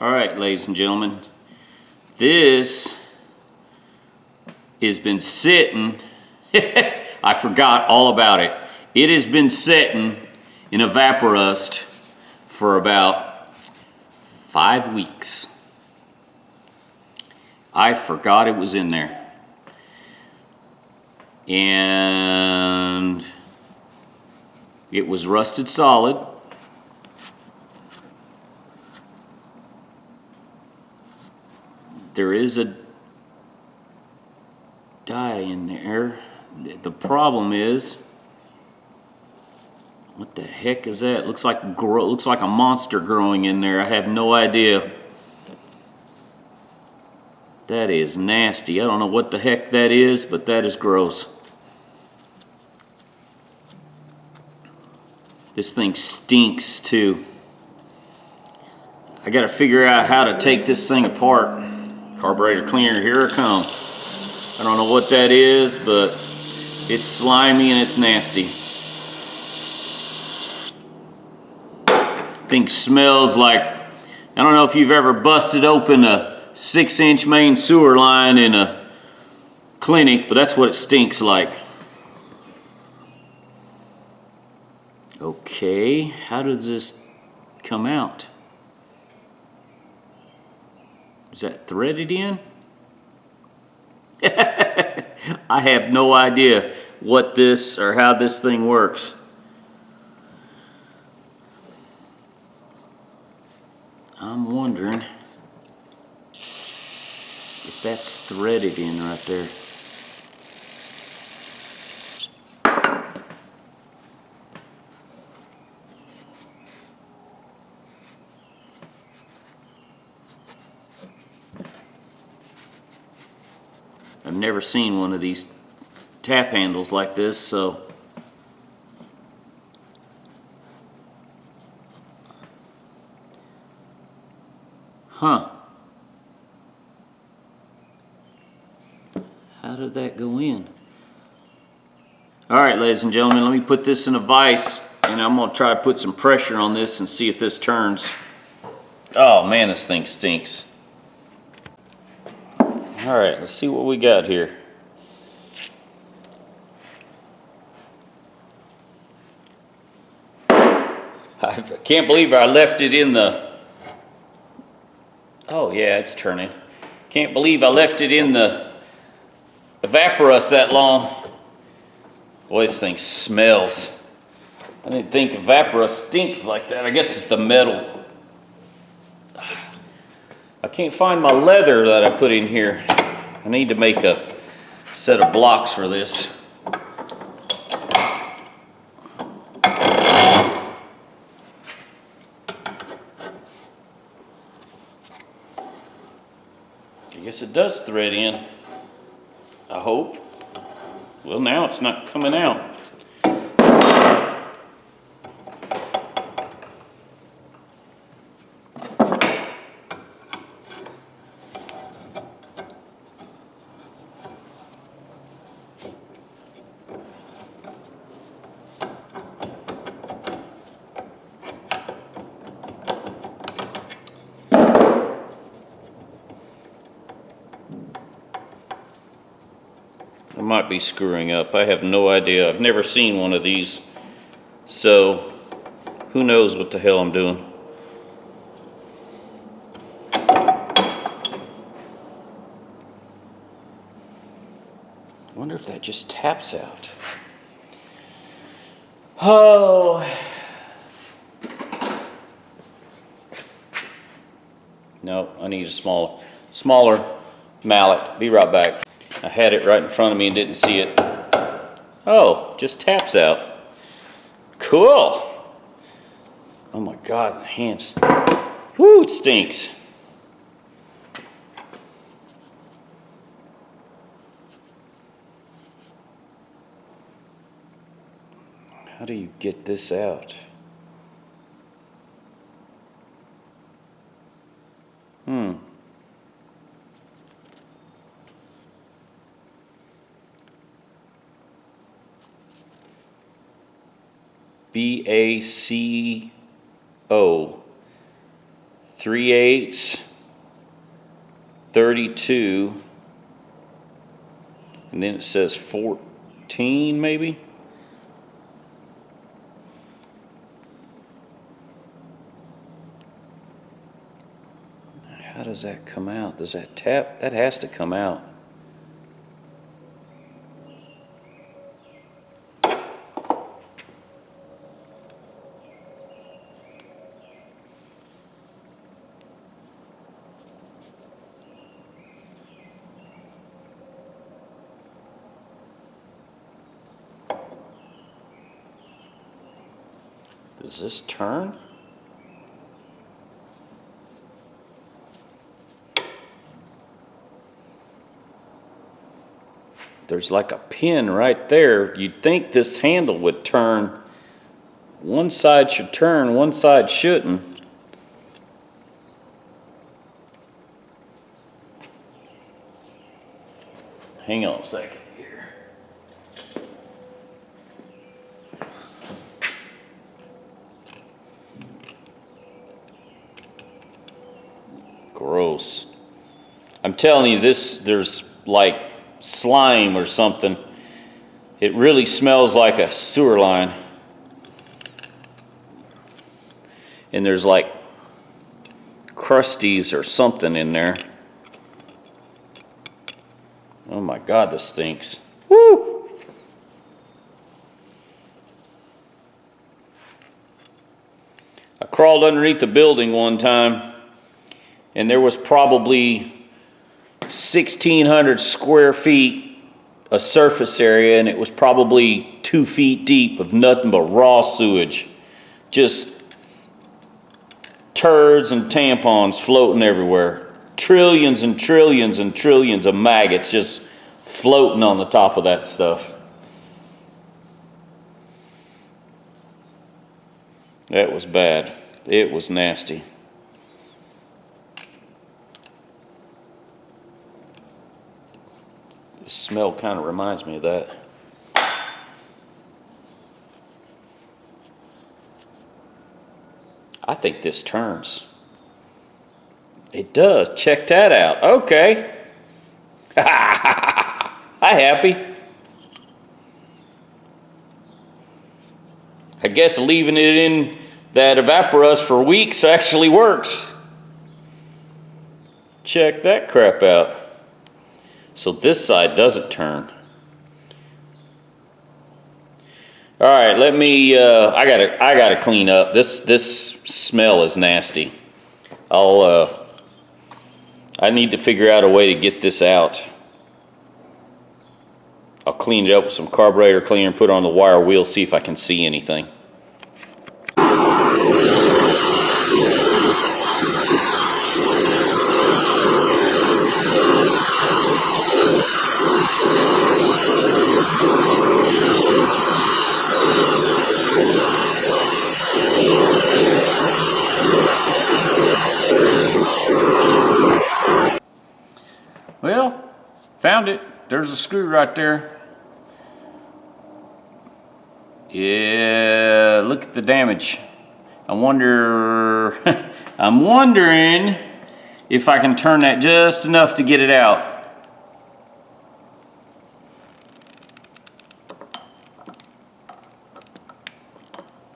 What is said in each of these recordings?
All right, ladies and gentlemen, this has been sitting, I forgot all about it. It has been sitting in Evaporust for about 5 weeks. I forgot it was in there. And it was rusted solid. There is a die in there. The problem is, what the heck is that? Looks like a monster growing in there. I have no idea. That is nasty. I don't know what the heck that is, but that is gross. This thing stinks too. I gotta figure out how to take this thing apart. Carburetor cleaner, here it comes. I don't know what that is, but it's slimy and it's nasty. Thing smells like, I don't know if you've ever busted open a 6-inch main sewer line in a clinic, but that's what it stinks like. Okay, how does this come out? Is that threaded in? I have no idea what this or how this thing works. I'm wondering if that's threaded in right there. I've never seen one of these tap handles like this, so huh. How did that go in? All right, ladies and gentlemen, let me put this in a vise, and I'm gonna try to put some pressure on this and see if this turns. Oh man, this thing stinks. All right, let's see what we got here. I can't believe I left it in the, oh yeah, it's turning. Can't believe I left it in the Evaporust that long. Boy, this thing smells. I didn't think Evaporust stinks like that. I guess it's the metal. I can't find my leather that I put in here. I need to make a set of blocks for this. I guess it does thread in, I hope. Well, now it's not coming out. I might be screwing up. I have no idea. I've never seen one of these. So, who knows what the hell I'm doing. I wonder if that just taps out. Oh. No, I need a smaller mallet. Be right back. I had it right in front of me and didn't see it. Oh, just taps out. Cool. Oh my God, the hands. Whoo, it stinks. How do you get this out? VACO 3/8, 32, and then it says 14 maybe. How does that come out? Does that tap? That has to come out. Does this turn? There's like a pin right there. You'd think this handle would turn. One side should turn, one side shouldn't. Hang on a second here. Gross. I'm telling you, there's like slime or something. It really smells like a sewer line. And there's like crusties or something in there. Oh my God, this stinks. Woo! I crawled underneath the building one time, and there was probably 1,600 square feet of surface area, and it was probably 2 feet deep of nothing but raw sewage. Just turds and tampons floating everywhere. Trillions and trillions and trillions of maggots just floating on the top of that stuff. That was bad. It was nasty. The smell kind of reminds me of that. I think this turns. It does. Check that out. Okay. I happy. I guess leaving it in that evaporus for weeks actually works. Check that crap out. So this side doesn't turn. All right, let me. I gotta clean up. This smell is nasty. I need to figure out a way to get this out. I'll clean it up with some carburetor cleaner and put it on the wire wheel, see if I can see anything. Well, found it. There's a screw right there. Yeah, look at the damage. I'm wondering if I can turn that just enough to get it out.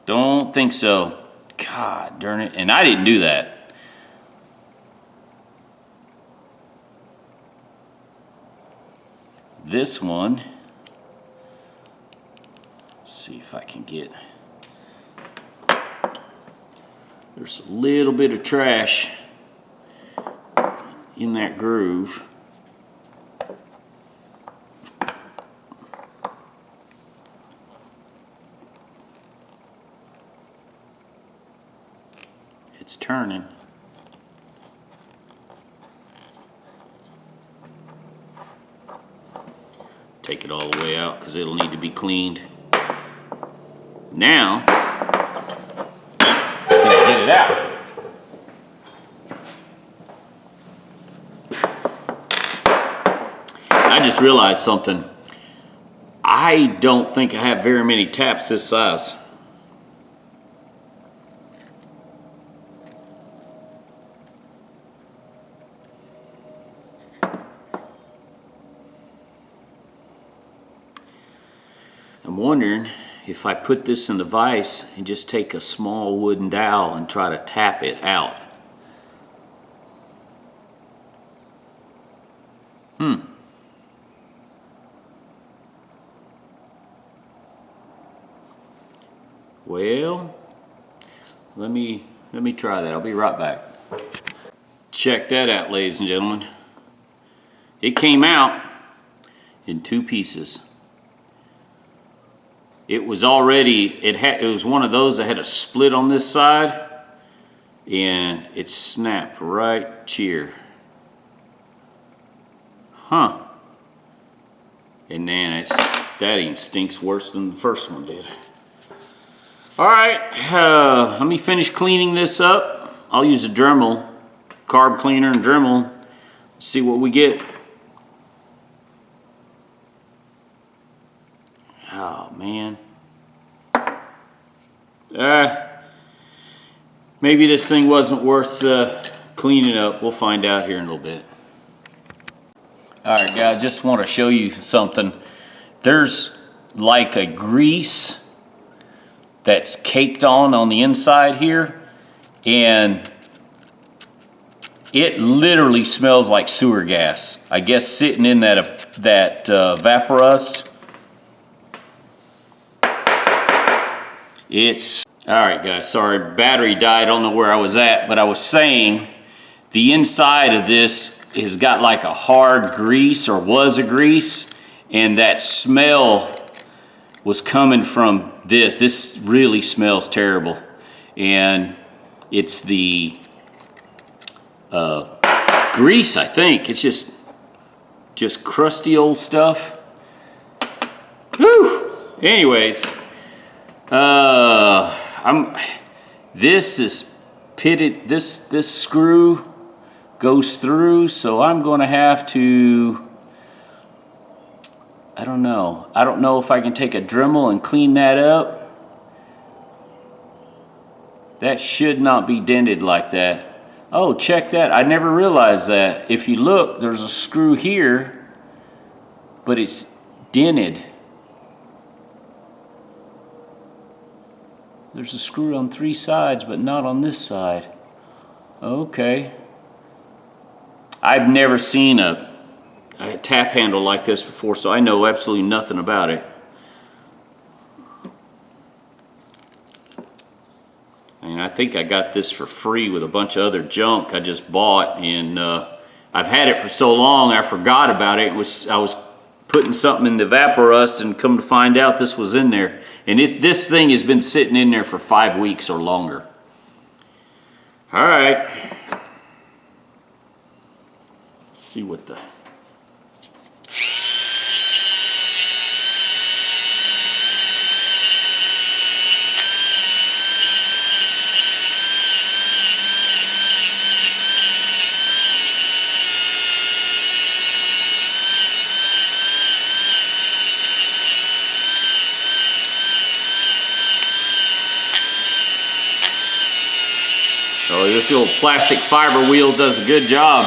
Don't think so. God darn it. And I didn't do that. This one, let's see if I can get, there's a little bit of trash in that groove. It's turning. Take it all the way out because it'll need to be cleaned. Now, can I get it out? I just realized something. I don't think I have very many taps this size. wondering if I put this in the vise and just take a small wooden dowel and try to tap it out. Well, let me try that. I'll be right back. Check that out, ladies and gentlemen. It came out in 2 pieces. It was already, it was one of those that had a split on this side, and it snapped right here. Huh. And man, that even stinks worse than the first one did. All right, let me finish cleaning this up. I'll use a Dremel, carb cleaner and Dremel, see what we get. Oh man. Maybe this thing wasn't worth cleaning up. We'll find out here in a little bit. All right, guys, just want to show you something. There's like a grease that's caked on the inside here, and it literally smells like sewer gas. I guess sitting in that Vaporust. It's all right, guys. Sorry, battery died. I don't know where I was at, but I was saying the inside of this has got like a hard grease, or was a grease, and that smell was coming from this. This really smells terrible, and it's the grease, I think. It's just crusty old stuff. Whew. Anyways, this is pitted. This screw goes through, so I'm going to have to. I don't know if I can take a Dremel and clean that up. That should not be dented like that. Oh, check that. I never realized that. If you look, there's a screw here, but it's dented. There's a screw on 3 sides, but not on this side. Okay. I've never seen a tap handle like this before, so I know absolutely nothing about it. And I think I got this for free with a bunch of other junk I just bought, and I've had it for so long I forgot about it. I was putting something in the Vaporust, and come to find out this was in there. And this thing has been sitting in there for 5 weeks or longer. All right. Let's see what the... Oh, this old plastic fiber wheel does a good job.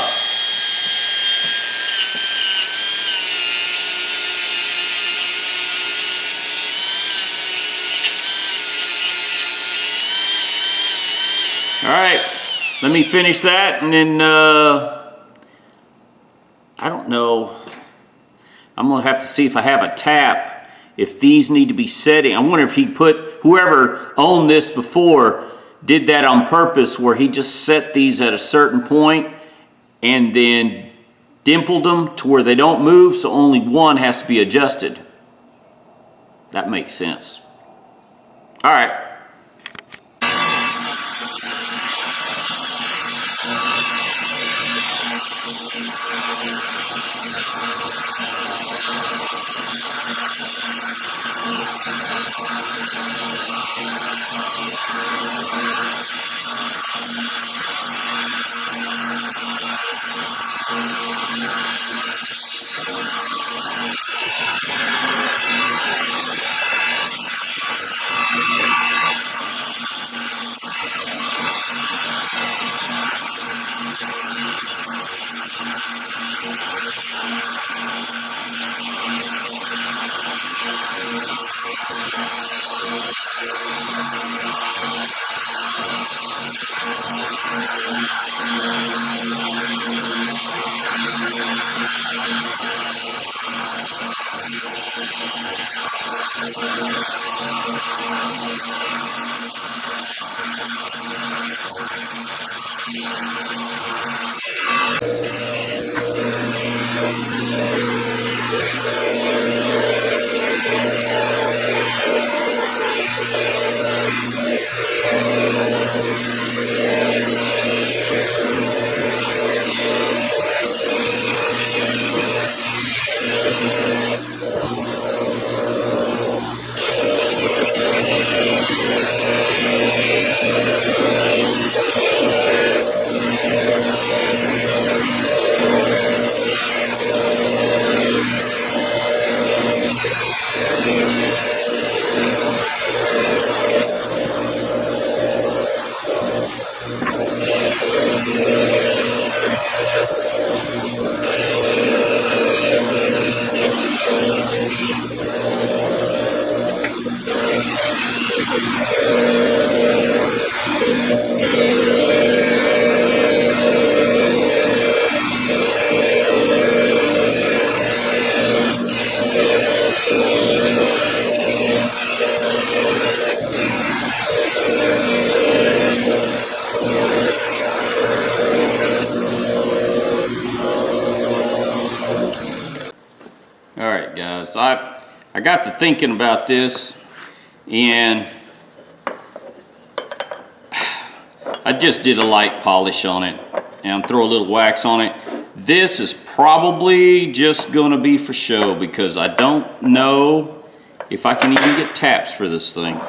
All right, let me finish that, and then I don't know. I'm gonna have to see if I have a tap, if these need to be setting. I wonder if whoever owned this before did that on purpose, where he just set these at a certain point and then dimpled them to where they don't move, so only one has to be adjusted. That makes sense. All right. Alright guys, I got to thinking about this, and I just did a light polish on it and throw a little wax on it. This is probably just gonna be for show because I don't know if I can even get taps for this thing.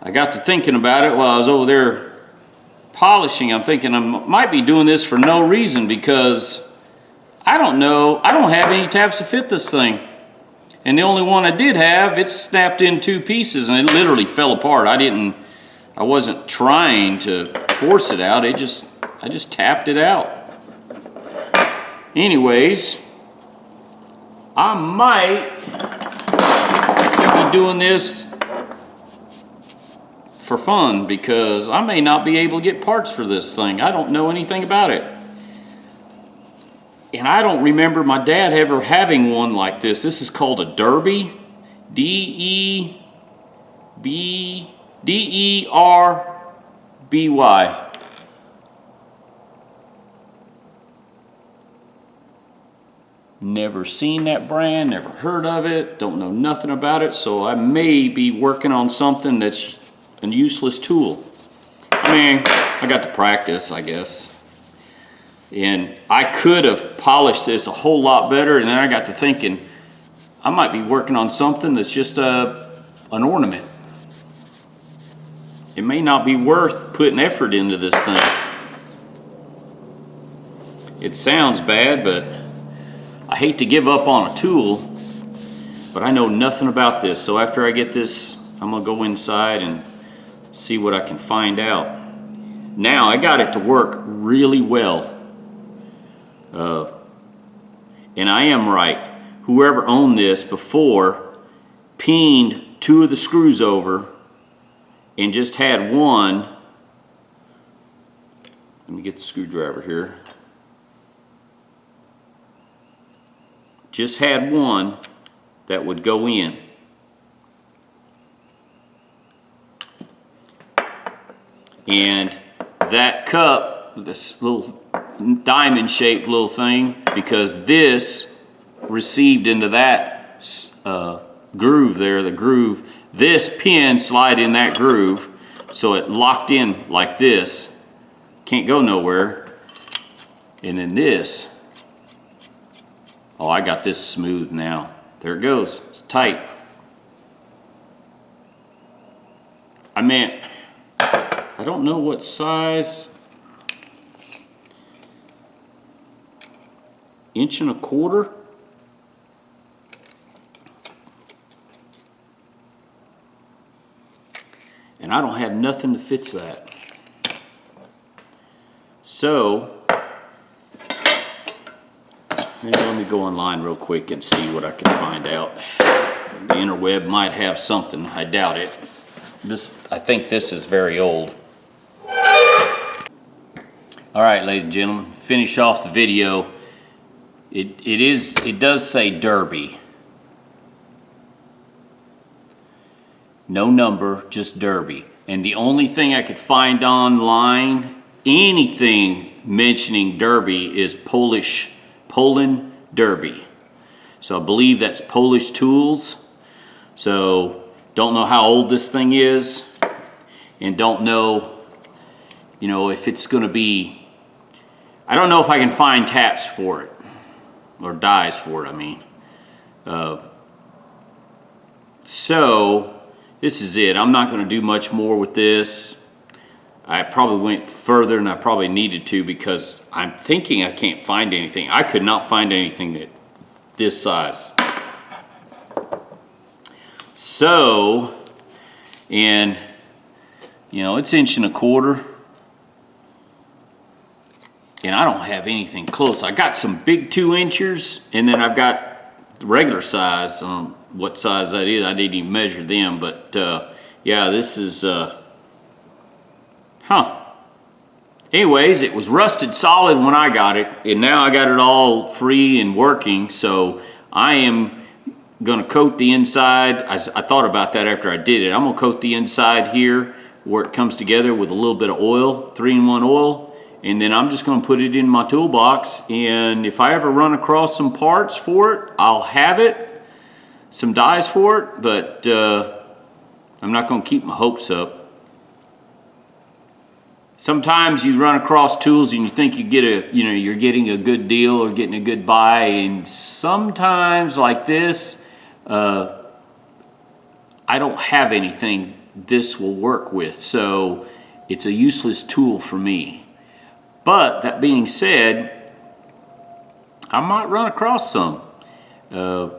I got to thinking about it while I was over there polishing. I'm thinking I might be doing this for no reason because I don't know, I don't have any taps to fit this thing. And the only one I did have, it's snapped in two pieces and it literally fell apart. I wasn't trying to force it out, I just tapped it out. Anyways, I might be doing this for fun because I may not be able to get parts for this thing. I don't know anything about it. And I don't remember my dad ever having one like this. This is called a derby. D-E-R-B-Y. Never seen that brand, never heard of it, don't know nothing about it, so I may be working on something that's a useless tool. I mean, I got to practice, I guess. And I could have polished this a whole lot better, and then I got to thinking, I might be working on something that's just an ornament. It may not be worth putting effort into this thing. It sounds bad, but I hate to give up on a tool, but I know nothing about this. So after I get this, I'm gonna go inside and see what I can find out. Now, I got it to work really well. And I am right. Whoever owned this before peened two of the screws over and just had one. Let me get the screwdriver here. Just had one that would go in. And that cup, this little diamond shaped little thing, because this received into that groove there, the groove, this pin slide in that groove, so it locked in like this, can't go nowhere. And then this, oh, I got this smooth now. There it goes, it's tight. I mean, I don't know what size, 1.25 inches. And I don't have nothing to fix that. So, Let me go online real quick and see what I can find out. The interweb might have something. I doubt it. I think this is very old. All right, ladies and gentlemen, finish off the video. It does say Derby. No number, just Derby. And the only thing I could find online, anything mentioning Derby, is Poland Derby. So I believe that's Polish tools. So don't know how old this thing is, and don't know, you know, if it's going to be. I don't know if I can find taps for it or dies for it. I mean, so this is it. I'm not going to do much more with this. I probably went further than I probably needed to because I'm thinking I can't find anything. I could not find anything that this size. So, and you know, it's 1.25 inches. And I don't have anything close. I got some big 2 inchers, and then I've got the regular size. What size that is, I didn't even measure them, but yeah, this is, Anyways, it was rusted solid when I got it, and now I got it all free and working, so I am gonna coat the inside. I thought about that after I did it. I'm gonna coat the inside here where it comes together with a little bit of oil, 3-in-1 oil, and then I'm just gonna put it in my toolbox, and if I ever run across some parts for it, I'll have it, some dies for it, but I'm not gonna keep my hopes up. Sometimes you run across tools and you think you get you're getting a good deal or getting a good buy, and sometimes like this, I don't have anything this will work with, so it's a useless tool for me. But that being said, I might run across some. I'm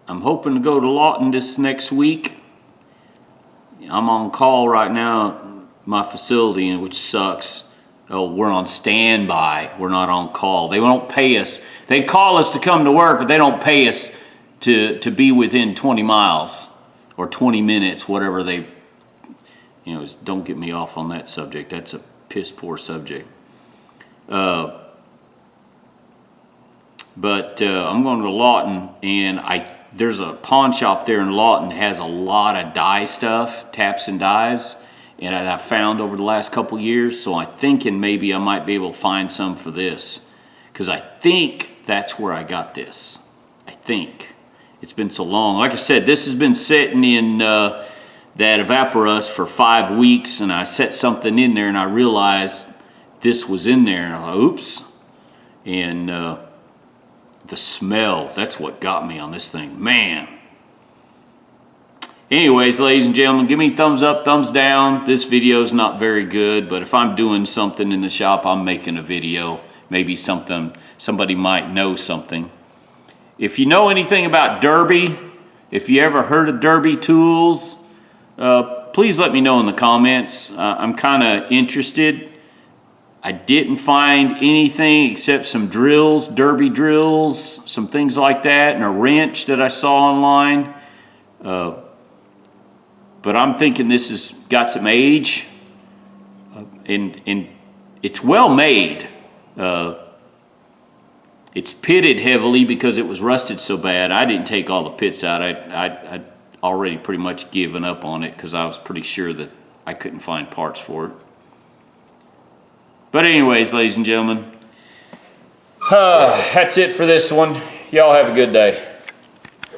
hoping to go to Lawton this next week. I'm on call right now at my facility, which sucks. Oh, we're on standby. We're not on call. They won't pay us. They call us to come to work, but they don't pay us to be within 20 miles or 20 minutes, whatever they, you know, don't get me off on that subject. That's a piss poor subject. But I'm going to Lawton, and there's a pawn shop there in Lawton that has a lot of die stuff, taps and dies, and I found over the last couple years, so I'm thinking maybe I might be able to find some for this, because I think that's where I got this. I think. It's been so long. Like I said, this has been sitting in that Evaporus for 5 weeks, and I set something in there and I realized this was in there, and I thought, oops. And the smell, that's what got me on this thing, man. Anyways, ladies and gentlemen, give me a thumbs up, thumbs down. This video is not very good, but if I'm doing something in the shop, I'm making a video. Maybe somebody might know something. If you know anything about Derby, if you ever heard of Derby tools, please let me know in the comments. I'm kind of interested. I didn't find anything except some drills, Derby drills, some things like that, and a wrench that I saw online. But I'm thinking this has got some age, and it's well made. It's pitted heavily because it was rusted so bad. I didn't take all the pits out. I'd already pretty much given up on it because I was pretty sure that I couldn't find parts for it. But anyways, ladies and gentlemen, that's it for this one. Y'all have a good day.